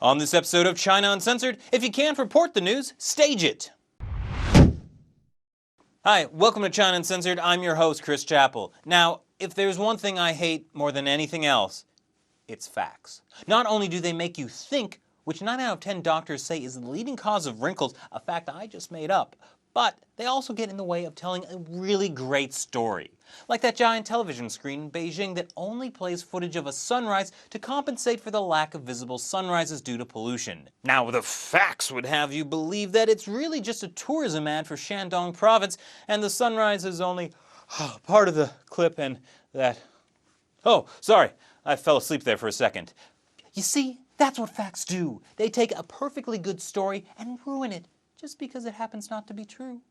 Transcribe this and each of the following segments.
On this episode of China Uncensored, if you can't report the news, stage it. Hi, welcome to China Uncensored. I'm your host, Chris Chappell. Now, if there's one thing I hate more than anything else, it's facts. Not only do they make you think, which 9 out of 10 doctors say is the leading cause of wrinkles, a fact I just made up, but they also get in the way of telling a really great story. Like that giant television screen in Beijing that only plays footage of a sunrise to compensate for the lack of visible sunrises due to pollution. Now, the facts would have you believe that it's really just a tourism ad for Shandong province, and the sunrise is only part of the clip and that... Oh, sorry, I fell asleep there for a second. You see, that's what facts do. They take a perfectly good story and ruin it just because it happens not to be true.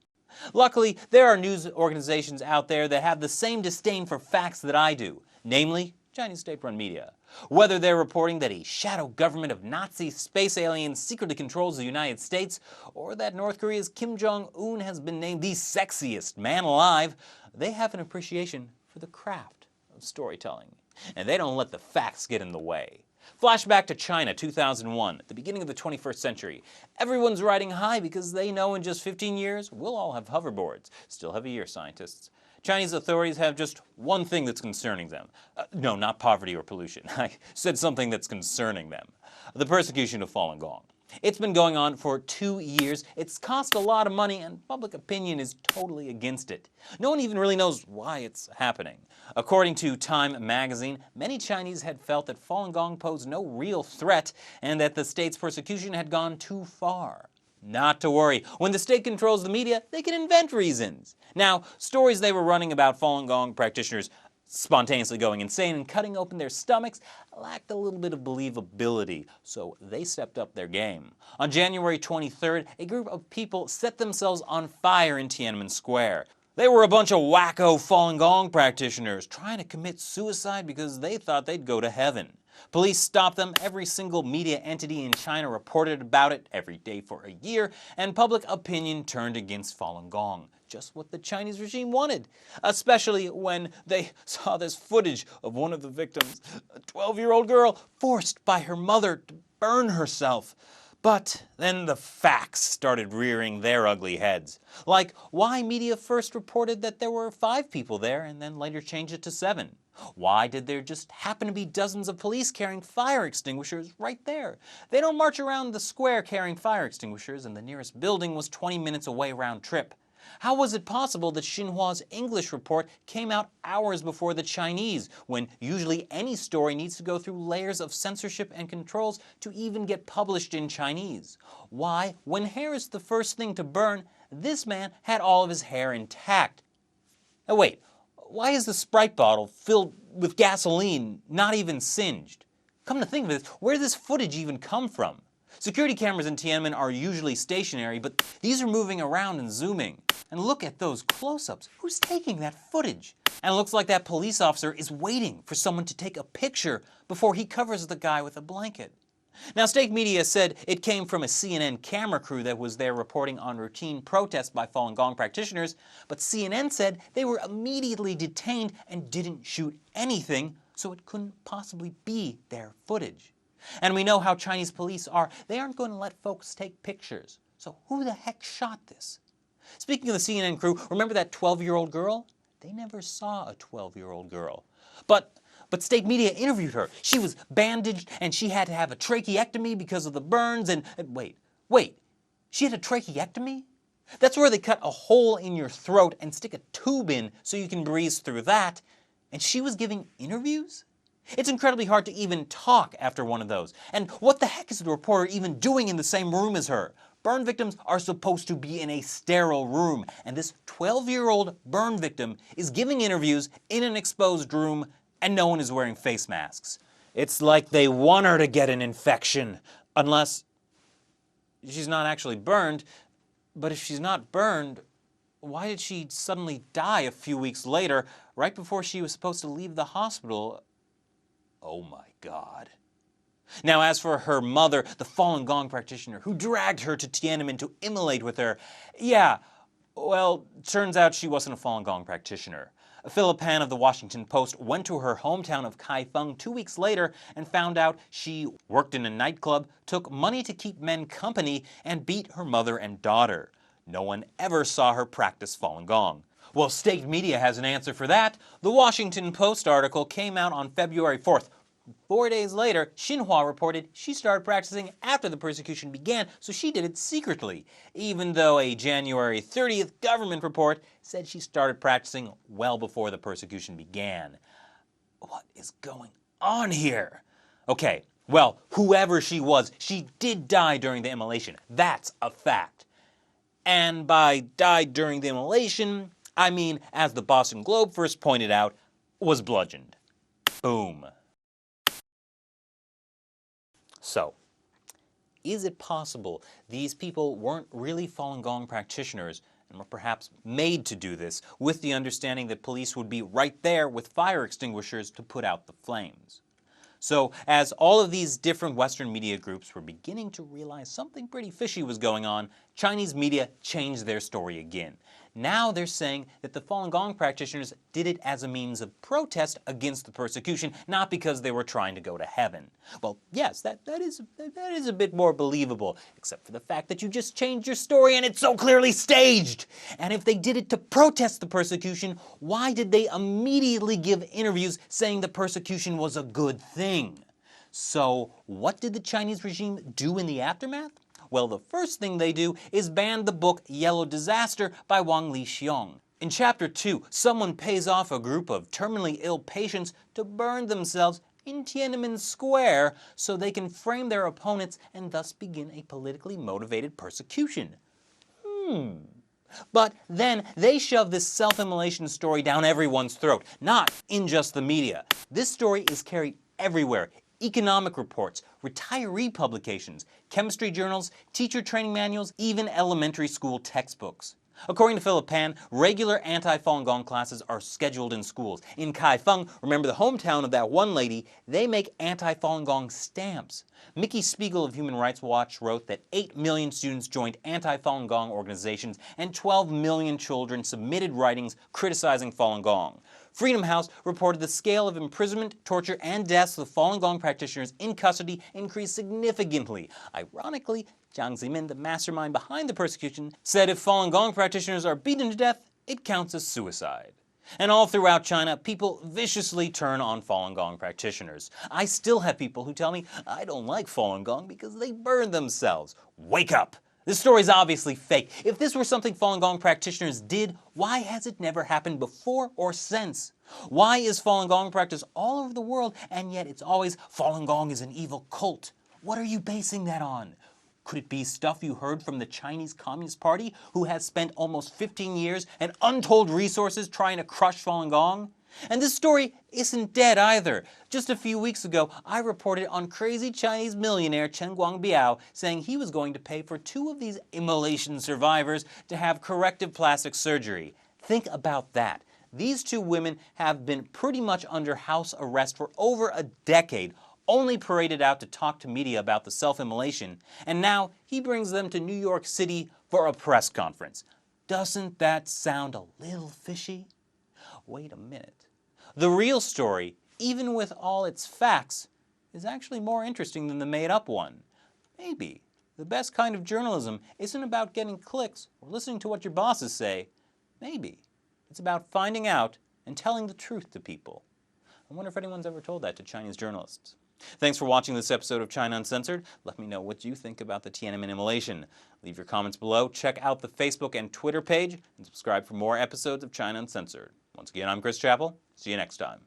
Luckily, there are news organizations out there that have the same disdain for facts that I do, namely Chinese state-run media. Whether they're reporting that a shadow government of Nazi space aliens secretly controls the United States, or that North Korea's Kim Jong-un has been named the sexiest man alive, they have an appreciation for the craft of storytelling. And they don't let the facts get in the way. Flashback to China, 2001, at the beginning of the 21st century. Everyone's riding high because they know in just 15 years, we'll all have hoverboards. Still have a year, scientists. Chinese authorities have just one thing that's concerning them. No, not poverty or pollution. I said something that's concerning them. The persecution of Falun Gong. It's been going on for 2 years, it's cost a lot of money, and public opinion is totally against it. No one even really knows why it's happening. According to Time magazine, many Chinese had felt that Falun Gong posed no real threat and that the state's persecution had gone too far. Not to worry, when the state controls the media, they can invent reasons. Now, stories they were running about Falun Gong practitioners spontaneously going insane and cutting open their stomachs lacked a little bit of believability, so they stepped up their game. On January 23rd, a group of people set themselves on fire in Tiananmen Square. They were a bunch of wacko Falun Gong practitioners trying to commit suicide because they thought they'd go to heaven. Police stopped them, every single media entity in China reported about it every day for a year, and public opinion turned against Falun Gong. Just what the Chinese regime wanted, especially when they saw this footage of one of the victims, a 12-year-old girl, forced by her mother to burn herself. But then the facts started rearing their ugly heads. Like why media first reported that there were 5 people there and then later changed it to 7. Why did there just happen to be dozens of police carrying fire extinguishers right there? They don't march around the square carrying fire extinguishers, and the nearest building was 20 minutes away round trip. How was it possible that Xinhua's English report came out hours before the Chinese, when usually any story needs to go through layers of censorship and controls to even get published in Chinese? Why, when hair is the first thing to burn, this man had all of his hair intact? Oh wait, why is the Sprite bottle filled with gasoline not even singed? Come to think of it, where did this footage even come from? Security cameras in Tiananmen are usually stationary, but these are moving around and zooming. And look at those close-ups. Who's taking that footage? And it looks like that police officer is waiting for someone to take a picture before he covers the guy with a blanket. Now, state media said it came from a CNN camera crew that was there reporting on routine protests by Falun Gong practitioners, but CNN said they were immediately detained and didn't shoot anything, so it couldn't possibly be their footage. And we know how Chinese police are. They aren't going to let folks take pictures. So who the heck shot this? Speaking of the CNN crew, remember that 12-year-old girl? They never saw a 12-year-old girl. But state media interviewed her. She was bandaged and she had to have a tracheectomy because of the burns and wait, she had a tracheectomy? That's where they cut a hole in your throat and stick a tube in so you can breathe through that. And she was giving interviews? It's incredibly hard to even talk after one of those. And what the heck is the reporter even doing in the same room as her? Burn victims are supposed to be in a sterile room, and this 12-year-old burn victim is giving interviews in an exposed room, and no one is wearing face masks. It's like they want her to get an infection, unless she's not actually burned. But if she's not burned, why did she suddenly die a few weeks later, right before she was supposed to leave the hospital? Oh my God. Now, as for her mother, the Falun Gong practitioner who dragged her to Tiananmen to immolate with her, yeah, well, turns out she wasn't a Falun Gong practitioner. Philip Han of the Washington Post went to her hometown of Kaifeng 2 weeks later and found out she worked in a nightclub, took money to keep men company, and beat her mother and daughter. No one ever saw her practice Falun Gong. Well, state media has an answer for that. The Washington Post article came out on February 4th. 4 days later, Xinhua reported she started practicing after the persecution began, so she did it secretly, even though a January 30th government report said she started practicing well before the persecution began. What is going on here? Okay, well, whoever she was, she did die during the immolation. That's a fact. And by died during the immolation, I mean, as the Boston Globe first pointed out, was bludgeoned. Boom. So, is it possible these people weren't really Falun Gong practitioners and were perhaps made to do this with the understanding that police would be right there with fire extinguishers to put out the flames? So, as all of these different Western media groups were beginning to realize something pretty fishy was going on, Chinese media changed their story again. Now they're saying that the Falun Gong practitioners did it as a means of protest against the persecution, not because they were trying to go to heaven. Well, yes, that is a bit more believable, except for the fact that you just changed your story and it's so clearly staged. And if they did it to protest the persecution, why did they immediately give interviews saying the persecution was a good thing? So, what did the Chinese regime do in the aftermath? Well, the first thing they do is ban the book Yellow Disaster by Wang Lixiong. In Chapter 2, someone pays off a group of terminally ill patients to burn themselves in Tiananmen Square so they can frame their opponents and thus begin a politically motivated persecution. But then they shove this self-immolation story down everyone's throat, not in just the media. This story is carried everywhere. Economic reports, retiree publications, chemistry journals, teacher training manuals, even elementary school textbooks. According to Philip Han, regular anti-Falun Gong classes are scheduled in schools. In Kaifeng, remember the hometown of that one lady, they make anti-Falun Gong stamps. Mickey Spiegel of Human Rights Watch wrote that 8 million students joined anti-Falun Gong organizations and 12 million children submitted writings criticizing Falun Gong. Freedom House reported the scale of imprisonment, torture, and deaths of Falun Gong practitioners in custody increased significantly. Ironically, Jiang Zemin, the mastermind behind the persecution, said if Falun Gong practitioners are beaten to death, it counts as suicide. And all throughout China, people viciously turn on Falun Gong practitioners. I still have people who tell me, I don't like Falun Gong because they burn themselves. Wake up! This story is obviously fake. If this were something Falun Gong practitioners did, why has it never happened before or since? Why is Falun Gong practice all over the world and yet it's always Falun Gong is an evil cult? What are you basing that on? Could it be stuff you heard from the Chinese Communist Party, who has spent almost 15 years and untold resources trying to crush Falun Gong? And this story isn't dead either. Just a few weeks ago, I reported on crazy Chinese millionaire Chen Guangbiao saying he was going to pay for 2 of these immolation survivors to have corrective plastic surgery. Think about that. These 2 women have been pretty much under house arrest for over a decade, only paraded out to talk to media about the self-immolation, and now he brings them to New York City for a press conference. Doesn't that sound a little fishy? Wait a minute. The real story, even with all its facts, is actually more interesting than the made-up one. Maybe the best kind of journalism isn't about getting clicks or listening to what your bosses say. Maybe it's about finding out and telling the truth to people. I wonder if anyone's ever told that to Chinese journalists. Thanks for watching this episode of China Uncensored. Let me know what you think about the Tiananmen immolation. Leave your comments below, check out the Facebook and Twitter page, and subscribe for more episodes of China Uncensored. Once again, I'm Chris Chappell. See you next time.